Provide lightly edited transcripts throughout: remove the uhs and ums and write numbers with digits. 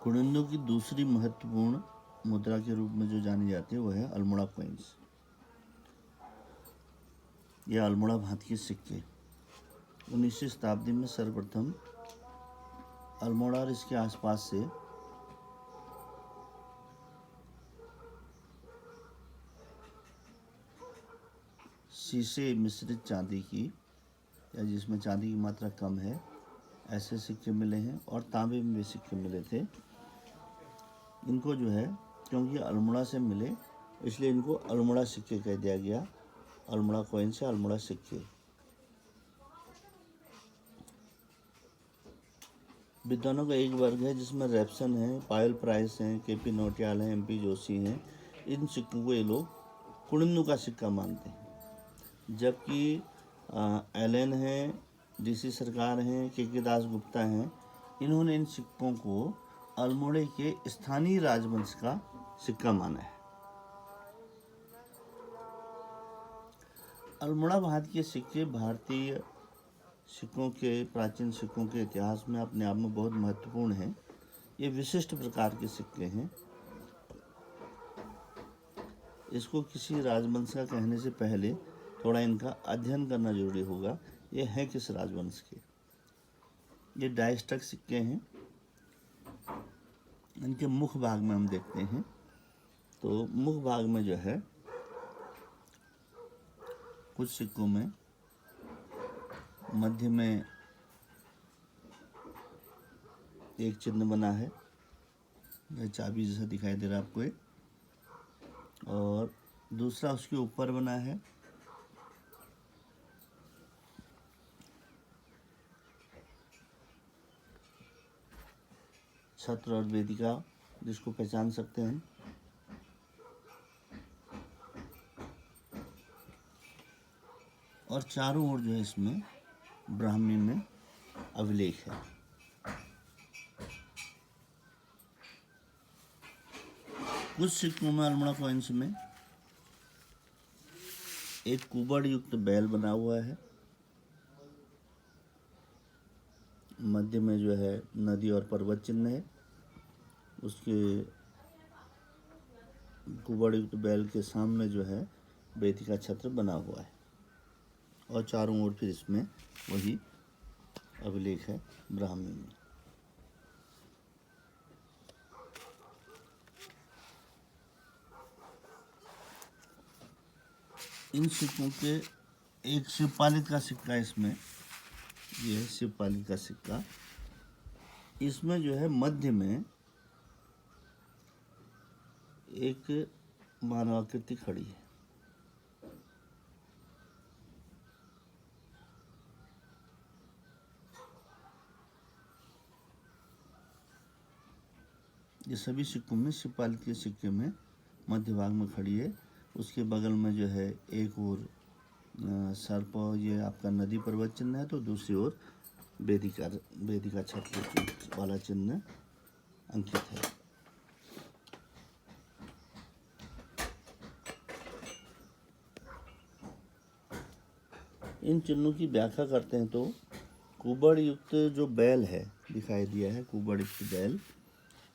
कुनिंदो की दूसरी महत्वपूर्ण मुद्रा के रूप में जो जानी जाती है वो है अल्मोड़ा कॉइन्स। यह अल्मोड़ा भांति के सिक्के 19वीं शताब्दी में सर्वप्रथम अल्मोड़ा और इसके आसपास से शीशे मिश्रित चांदी की या जिसमें चांदी की मात्रा कम है ऐसे सिक्के मिले हैं, और तांबे में भी सिक्के मिले थे। इनको जो है क्योंकि अल्मोड़ा से मिले इसलिए इनको अल्मोड़ा सिक्के कह दिया गया। अल्मोड़ा कॉइन से अल्मोड़ा सिक्के। विद्वानों का एक वर्ग है जिसमें रेप्सन है, पायल प्राइस हैं, केपी नौटियाल हैं, एमपी जोशी हैं। इन सिक्कों को ये लोग कुनिंदो का सिक्का मानते हैं, जबकि एलन हैं, डीसी सरकार हैं, के दास गुप्ता हैं, इन्होंने इन सिक्कों को अल्मोड़े के स्थानीय राजवंश का सिक्का माना है। अल्मोड़ा भांति के सिक्के भारतीय सिक्कों के प्राचीन सिक्कों के इतिहास में अपने आप में बहुत महत्वपूर्ण हैं। ये विशिष्ट प्रकार के सिक्के हैं। इसको किसी राजवंश का कहने से पहले थोड़ा इनका अध्ययन करना जरूरी होगा। ये हैं किस राजवंश के। ये डायस्टक सिक्के हैं। इनके मुख भाग में हम देखते हैं तो मुख भाग में जो है कुछ सिक्कों में मध्य में एक चिन्ह बना है, यह चाबी जैसा दिखाई दे रहा है आपको, और दूसरा उसके ऊपर बना है। छत्र और वेदिका जिसको पहचान सकते हैं। और चारों ओर जो है इसमें ब्राह्मी में अभिलेख है। कुछ सिक्कों में अल्मोड़ा कॉइन्स में एक कुबड़ युक्त बैल बना हुआ है। मध्य में जो है नदी और पर्वत चिन्ह है। उसके कुबड़ युक्त बैल के सामने जो है वेदिका छत्र बना हुआ है, और चारों ओर फिर इसमें वही अभिलेख है ब्राह्मी में। इन सिक्कों के एक शिवपालित का सिक्का इसमें, ये है शिवपालित का सिक्का। इसमें जो है मध्य में एक मानवाकृति खड़ी है। ये सभी सिक्कों में शिवपालित के सिक्के में मध्य भाग में खड़ी है। उसके बगल में जो है एक और सर्प, ये आपका नदी पर्वत चिन्ह है, तो दूसरी ओर वेदिका छत्र वाला चिन्ह अंकित है। इन चिन्हों की व्याख्या करते हैं तो कुबड़ युक्त जो बैल है दिखाई दिया है, कुबड़ युक्त बैल,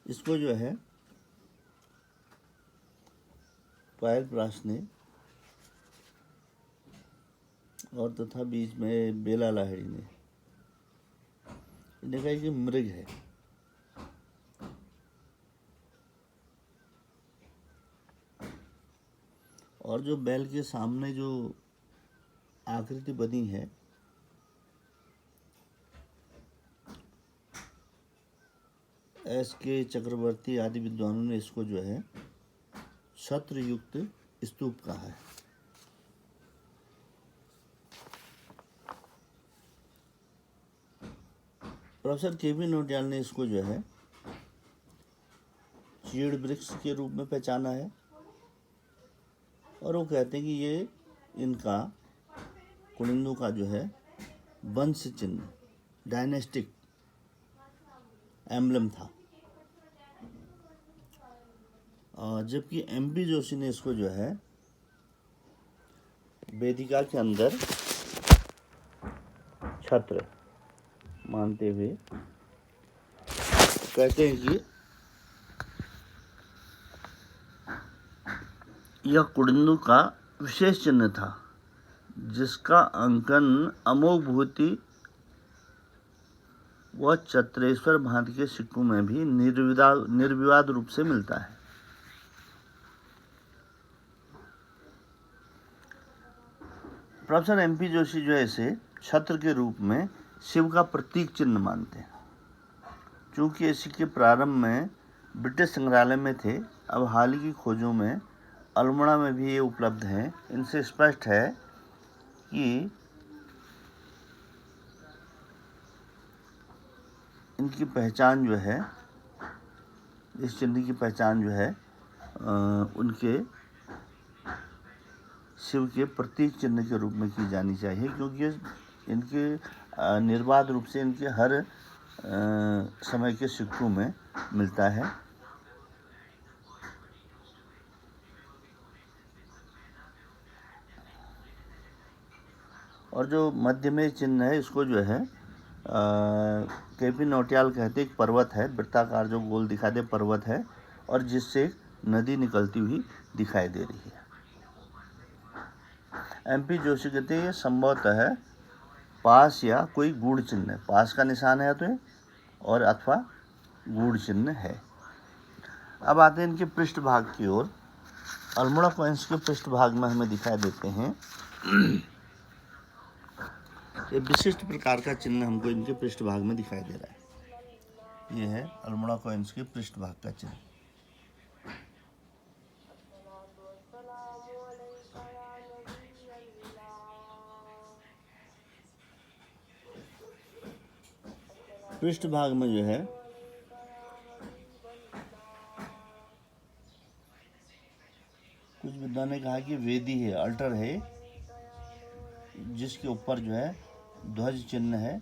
इसको जो है पायल प्रास ने और तथा बीच में बेला लाहिड़ी ने देखा कि मृग है। और जो बैल के सामने जो आकृति बनी है एस.के. चक्रवर्ती आदि विद्वानों ने इसको जो है छत्र युक्त स्तूप कहा है। Professor KP. नौटियाल ने इसको जो है चीड़ वृक्ष के रूप में पहचाना है, और वो कहते हैं कि ये इनका कुनिंदो का जो है वंश चिन्ह, डायनेस्टिक एम्बलम था। और जबकि एमपी जोशी ने इसको जो है वेदिका के अंदर छत्र मानते हुए कहते हैं कि यह कुड़िन्नू का विशेष चिन्ह था, जिसका अंकन अमोघ भूति व चत्रेश्वर भांति के सिक्कों में भी निर्विवाद रूप से मिलता है। प्रोफेसर एमपी जोशी जो है इसे छत्र के रूप में शिव का प्रतीक चिन्ह मानते हैं। चूंकि इसके प्रारंभ में ब्रिटिश संग्रहालय में थे, अब हाल की खोजों में अल्मोड़ा में भी ये उपलब्ध हैं। इनसे स्पष्ट है कि इनकी पहचान जो है, इस चिन्ह की पहचान जो है उनके शिव के प्रतीक चिन्ह के रूप में की जानी चाहिए, क्योंकि इनके निर्बाध रूप से इनके हर समय के सिक्कों में मिलता है। और जो मध्य में चिन्ह है, इसको जो है केपी नौटियाल कहते एक पर्वत है, वृत्ताकार जो गोल दिखाई दे पर्वत है, और जिससे नदी निकलती हुई दिखाई दे रही है। एमपी जोशी कहते हैं ये संभवतः है पास या कोई गूढ़ चिन्ह है, पास का निशान है तो और अथवा गूढ़ चिन्ह है। अब आते हैं इनके पृष्ठभाग की ओर। अल्मोड़ा कॉइन्स के पृष्ठभाग में हमें दिखाई देते हैं एक विशिष्ट प्रकार का चिन्ह हमको इनके पृष्ठभाग में दिखाई दे रहा है। ये है अल्मोड़ा कॉइन्स के पृष्ठभाग का चिन्ह। पृष्ठभाग में जो है कुछ विद्वान ने कहा कि वेदी है, अल्टर है, जिसके ऊपर जो है ध्वज चिन्ह है,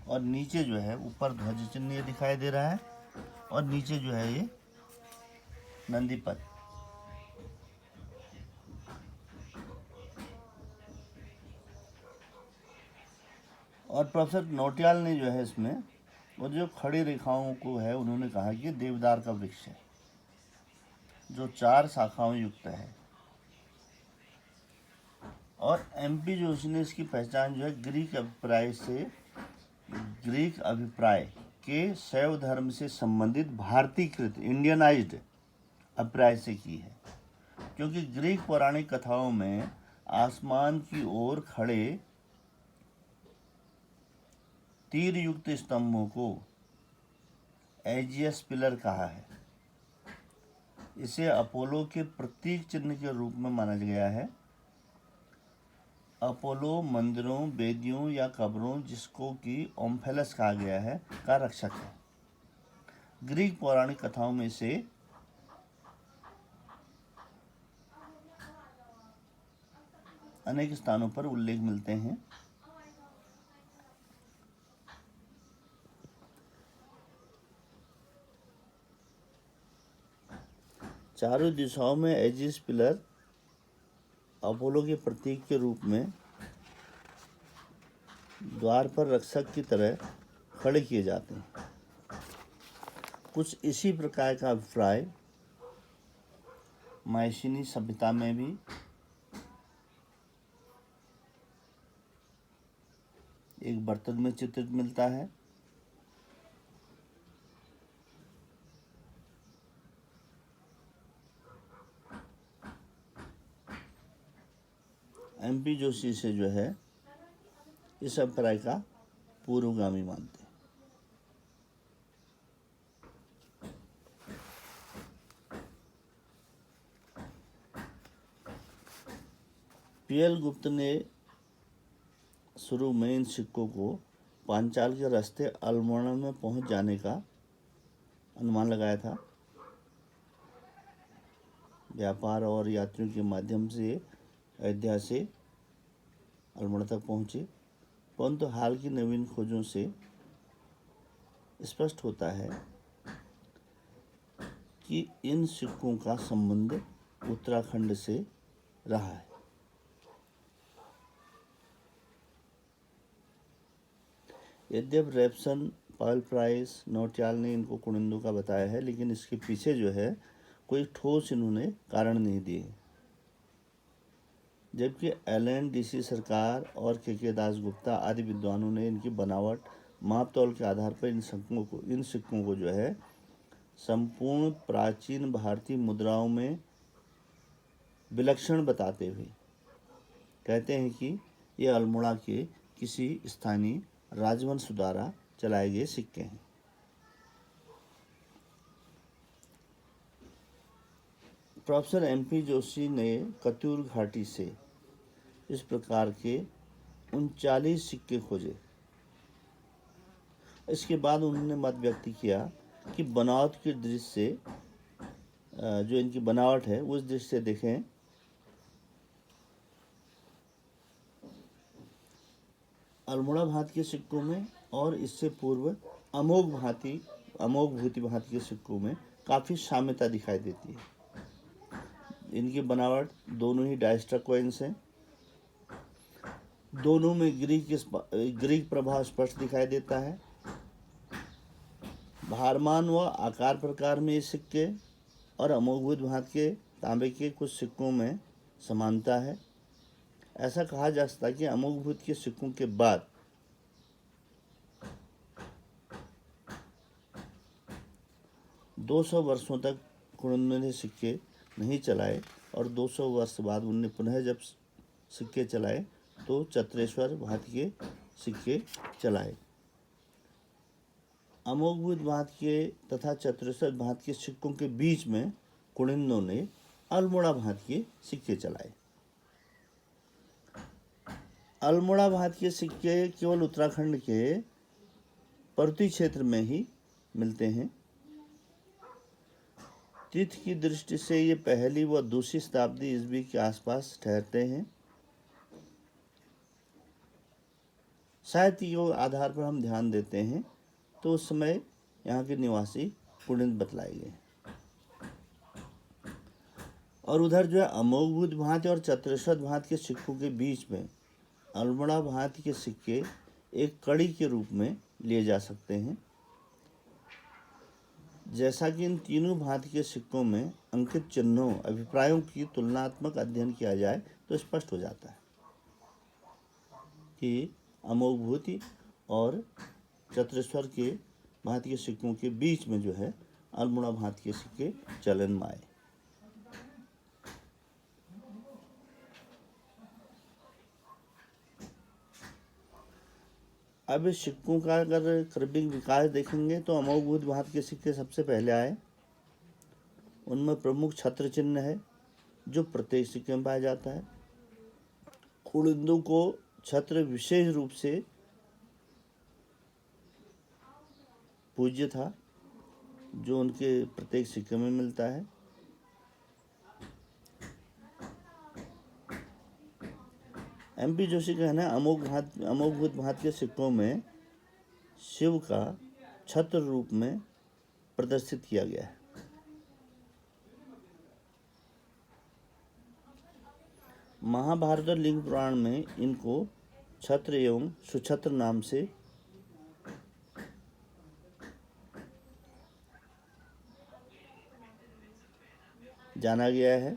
और नीचे जो है ऊपर ध्वज चिन्ह ये दिखाई दे रहा है, और नीचे जो है ये नंदी पद। और प्रोफेसर नौटियाल ने जो है इसमें वो जो खड़ी रेखाओं को है उन्होंने कहा कि देवदार का वृक्ष है जो 4 शाखाओं युक्त है। और एमपी जोशी ने इसकी पहचान जो है ग्रीक अभिप्राय के शैव धर्म से संबंधित भारतीकृत इंडियनाइज्ड अभिप्राय से की है, क्योंकि ग्रीक पौराणिक कथाओं में आसमान की ओर खड़े तीर युक्त स्तंभों को एजियस पिलर कहा है। इसे अपोलो के प्रतीक चिन्ह के रूप में माना गया है। अपोलो मंदिरों, वेदियों या कब्रों, जिसको कि ओम्फेलस कहा गया है, का रक्षक है। ग्रीक पौराणिक कथाओं में से अनेक स्थानों पर उल्लेख मिलते हैं। चारों दिशाओं में एजिस पिलर अपोलो के प्रतीक के रूप में द्वार पर रक्षक की तरह खड़े किए जाते हैं। कुछ इसी प्रकार का अभिप्राय मायसीनी सभ्यता में भी एक बर्तन में चित्रित मिलता है। एमपी जोशी से जो है इस अभिप्राय का पूर्वगामी मानते हैं। पीएल गुप्त ने शुरू में इन सिक्कों को पांचाल के रास्ते अल्मोड़ा में पहुंच जाने का अनुमान लगाया था। व्यापार और यात्रियों के माध्यम से अयोध्या से अल्मोड़ा तक पहुंचे, परंतु हाल की नवीन खोजों से स्पष्ट होता है कि इन सिक्कों का संबंध उत्तराखंड से रहा है। यद्यप रेप्सन, पायल प्राइस, नौटियाल ने इनको कुड़िन्नू का बताया है, लेकिन इसके पीछे जो है कोई ठोस इन्होंने कारण नहीं दिए। जबकि LNDC सरकार और के दासगुप्ता आदि विद्वानों ने इनकी बनावट, माप तौल के आधार पर इन सिक्कों को जो है संपूर्ण प्राचीन भारतीय मुद्राओं में विलक्षण बताते हुए कहते हैं कि ये अल्मोड़ा के किसी स्थानीय राजवंश द्वारा चलाए गए सिक्के हैं। प्रोफेसर MP जोशी ने कतूर घाटी से इस प्रकार के 39 सिक्के खोजे। इसके बाद उन्होंने मत व्यक्त किया कि बनावट की दृष्टि से जो इनकी बनावट है उस दृष्टि से देखें अल्मोड़ा भांति के सिक्कों में और इससे पूर्व अमोघ भूति भांति के सिक्कों में काफ़ी साम्यता दिखाई देती है। इनकी बनावट दोनों ही डायस्टर कॉइन्स हैं। दोनों में ग्रीक प्रभाव स्पष्ट दिखाई देता है। भारमान व आकार प्रकार में ये सिक्के और अमोघ भांति के तांबे के कुछ सिक्कों में समानता है। ऐसा कहा जा सकता है कि अमोघ के सिक्कों के बाद दो 200 वर्षों तक कुड़िन्नों ने सिक्के नहीं चलाए और 200 वर्ष बाद उन्होंने पुनः जब सिक्के चलाए तो चत्रेश्वर भांति के सिक्के चलाए। अमोघ भांति के तथा चत्रेश्वर भांति के सिक्कों के बीच में कुड़िन्नों ने अल्मोड़ा भांति के सिक्के चलाए। अल्मोड़ा भांति के सिक्के केवल उत्तराखंड के पर्वतीय क्षेत्र में ही मिलते हैं। तिथि की दृष्टि से ये पहली व दूसरी शताब्दी ईस्वी के आसपास ठहरते हैं। साहित्य के आधार पर हम ध्यान देते हैं तो उस समय यहाँ के निवासी कुड़िन बतलाए गए और उधर जो है अमोघ भांति और चत्रेश्वर भांति के सिक्कों के बीच में अल्मोड़ा भांति के सिक्के एक कड़ी के रूप में लिए जा सकते हैं। जैसा कि इन तीनों भांति के सिक्कों में अंकित चिन्हों अभिप्रायों की तुलनात्मक अध्ययन किया जाए तो स्पष्ट हो जाता है कि अमोघ और चत्रेश्वर के भांति के सिक्कों के बीच में जो है अल्मोड़ा भांति के सिक्के चलन में आए। अब इस सिक्कों का अगर क्रमिक विकास देखेंगे तो अमोघ भांति के सिक्के सबसे पहले आए। उनमें प्रमुख छत्र चिन्ह है जो प्रत्येक सिक्के में पाया जाता है। कुड़िन्नों को छत्र विशेष रूप से पूज्य था जो उनके प्रत्येक सिक्के में मिलता है। MP जोशी का कहना है अमोघ भांति के सिक्कों में शिव का छत्र रूप में प्रदर्शित किया गया है। महाभारत और लिंग पुराण में इनको छत्र एवं सुछत्र नाम से जाना गया है।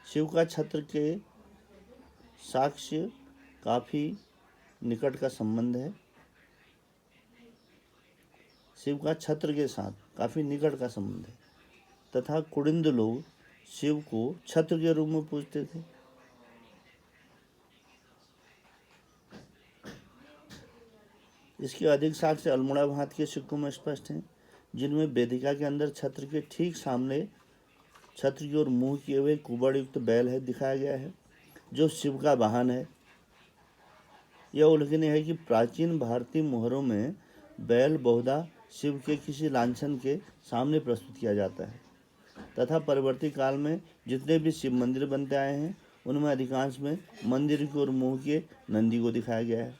शिव का छत्र के साक्ष्य काफ़ी निकट का संबंध है। शिव का छत्र के साथ काफ़ी निकट का संबंध है तथा कुड़िन्द लोग शिव को छत्र के रूप में पूजते थे। इसके अधिक साक्ष्य अल्मोड़ा भांति के सिक्कों में स्पष्ट हैं जिनमें वेदिका के अंदर छत्र के ठीक सामने छत्र की ओर मुंह किए हुए कुबड़ युक्त बैल है दिखाया गया है जो शिव का वाहन है। यह उल्लेखनीय है कि प्राचीन भारतीय मोहरों में बैल बहुधा शिव के किसी लांछन के सामने प्रस्तुत किया जाता है तथा परवर्ती काल में जितने भी शिव मंदिर बनते आए हैं उनमें अधिकांश में मंदिर की ओर मुंह के नंदी को दिखाया गया है।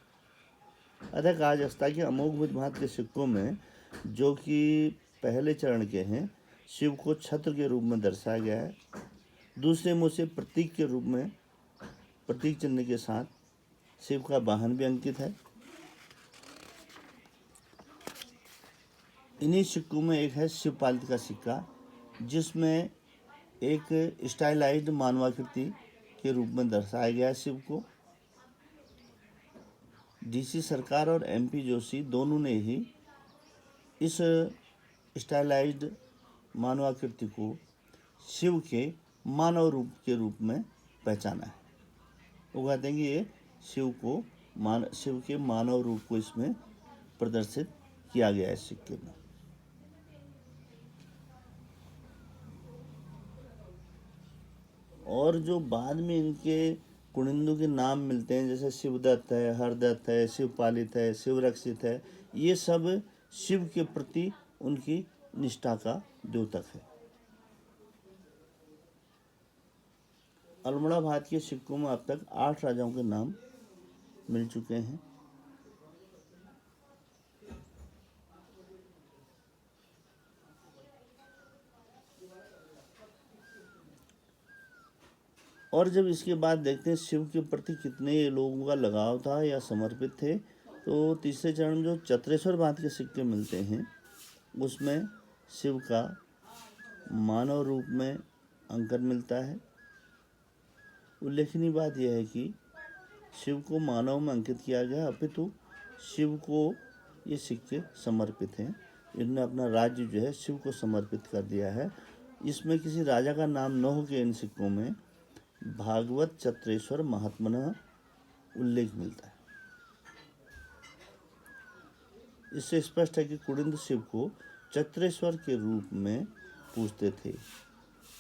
अतः कहा जा सकता है कि अमोघ भांति के सिक्कों में जो कि पहले चरण के हैं शिव को छत्र के रूप में दर्शाया गया है। दूसरे मुँह से प्रतीक के रूप में प्रतीक चिन्ह के साथ शिव का वाहन भी अंकित है। इन्हीं सिक्कों में एक है शिव पालित का सिक्का जिसमें एक स्टाइलाइज्ड मानवाकृति के रूप में दर्शाया गया है शिव को। डीसी सरकार और एमपी जोशी दोनों ने ही इस स्टाइलाइज्ड मानवाकृति को शिव के मानव रूप के रूप में पहचाना है। वो कहते हैं कि ये शिव के मानव रूप को इसमें प्रदर्शित किया गया है सिक्के में। और जो बाद में इनके कुनिंदू के नाम मिलते हैं, जैसे शिवदत्त है, हरदत्त है, शिवपालित है, शिवरक्षित है, ये सब शिव के प्रति उनकी निष्ठा का द्योतक है। अल्मोड़ा भारत के सिक्कों में अब तक 8 राजाओं के नाम मिल चुके हैं। और जब इसके बाद देखते हैं शिव के प्रति कितने लोगों का लगाव था या समर्पित थे, तो तीसरे चरण में जो चत्रेश्वर भांति के सिक्के मिलते हैं उसमें शिव का मानव रूप में अंकन मिलता है। उल्लेखनीय बात यह है कि शिव को मानव में अंकित किया गया, अपितु शिव को ये सिक्के समर्पित हैं। इन्होंने अपना राज्य जो है शिव को समर्पित कर दिया है। इसमें किसी राजा का नाम न हो के इन सिक्कों में भागवत चत्रेश्वर महात्मना उल्लेख मिलता है। इससे स्पष्ट है कि कुनिंद शिव को चत्रेश्वर के रूप में पूजते थे।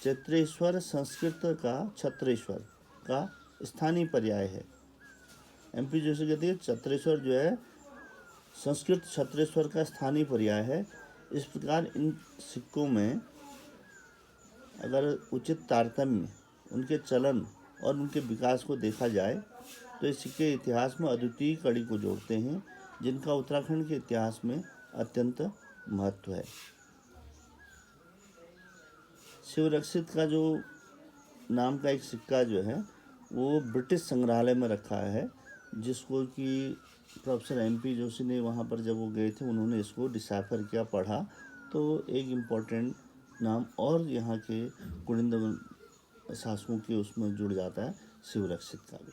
चत्रेश्वर संस्कृत का छत्रेश्वर का स्थानीय पर्याय है। एमपी जोशी कहते हैं चत्रेश्वर जो है संस्कृत छत्रेश्वर का स्थानीय पर्याय है। इस प्रकार इन सिक्कों में अगर उचित तारतम्य, उनके चलन और उनके विकास को देखा जाए तो इस सिक्के इतिहास में अद्वितीय कड़ी को जोड़ते हैं, जिनका उत्तराखंड के इतिहास में अत्यंत महत्व है। शिवरक्षित का जो नाम का एक सिक्का जो है वो ब्रिटिश संग्रहालय में रखा है, जिसको कि प्रोफेसर एमपी जोशी ने वहाँ पर जब वो गए थे उन्होंने इसको डिसाइफर किया, पढ़ा, तो एक इम्पोर्टेंट नाम और यहाँ के कुनिंद शासकों के उसमें जुड़ जाता है शिवरक्षित का भी।